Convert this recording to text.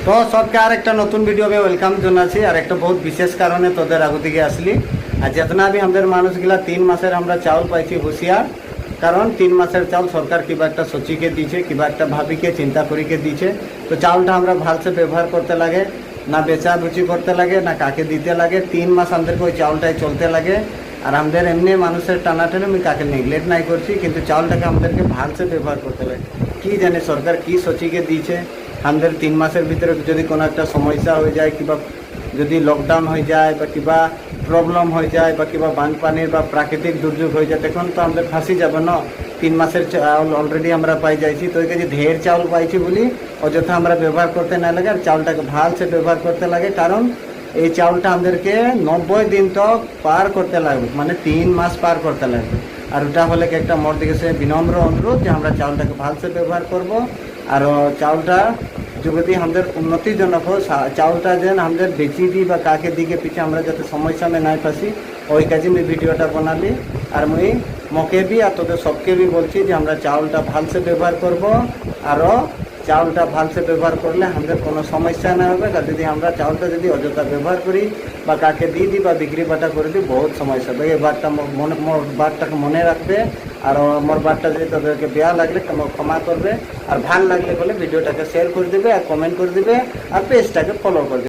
তো সবকে আর একটা নতুন ভিডিওকে ওয়েলকাম জানাচ্ছি। আর একটা বহুত বিশেষ কারণে তোদের আগু থেকে আসলি। আর যেতনা भी আমাদের মানুষগুলা 3 মাসের আমরা চাউল পাইছি হুঁশিয়ার, কারণ 3 মাসের চাউল সরকার কিবা একটা সচিকে দিয়েছে, কিবা একটা ভাবিকে চিন্তা করিকে দিয়েছে। তো চাউলটা আমরা ভালসে ব্যবহার করতে লাগে, না বেচা বুচি করতে লাগে, না কাকে দিতে লাগে। 3 মাস আমাদেরকে ওই চাউলটাই চলতে লাগে। আর আমাদের এমনি মানুষের টানাটানি আমি কাকে নেগলেক্ট নাই করছি, কিন্তু চাউলটাকে আমাদেরকে ভালসে ব্যবহার করতে লাগে। কি জানে সরকার কি সচিকে দিয়েছে, আমাদের 3 মাসের ভিতরে যদি কোনো একটা সমস্যা হয়ে যায়, কিবা যদি লকডাউন হয়ে যায় বা কিবা প্রবলেম হয়ে যায় বা কিবা বানপানির বা প্রাকৃতিক দুর্যোগ হয়ে যায়, তখন তো আমাদের ফাঁসি যাবে না। 3 মাসের চাউল অলরেডি আমরা পাই যাইছি, তো ওই কাজে ঢের চাউল পাইছি বলি অযথা আমরা ব্যবহার করতে না লাগে। আর চাউলটাকে ভালসে ব্যবহার করতে লাগে, কারণ এই চাউলটা আমাদেরকে 90 দিন তক পার করতে লাগবে, মানে 3 মাস পার করতে লাগবে। আর ওটা হলে কি একটা মোর দিকে সে বিনম্র অনুরোধ যে আমরা চাউলটাকে ভালসে ব্যবহার করব। আর চাউলটা যদি আমাদের উন্নতিজনক হোক, চাউলটা যেন আমাদের বেচি দিই বা কাকে দিকে পিছিয়ে আমরা যাতে সমস্যা में নাই ফাঁসি, ওই কাজে আমি ভিডিওটা বানালি। আর মুই মকে भी আর তোদের সবকে भी বলছি যে আমরা চাউলটা ভালসে ব্যবহার করব। আরও চাউলটা ভালসে ব্যবহার করলে আমাদের কোনো সমস্যা না হবে। আর যদি আমরা চাউলটা যদি অযথা ব্যবহার করি বা কাকে দিয়ে দিই বা বিক্রি বাটা করে দিই, বহুত সমস্যা হবে। এই বারটা মোর বারটাকে মনে রাখবে। আর মোর বারটা যদি তাদেরকে বেয়া লাগলে ক্ষমা করবে। আর ভাল লাগলে বলে ভিডিওটাকে শেয়ার করে দেবে, আর কমেন্ট করে দেবে, আর পেজটাকে ফলো করে দেবে।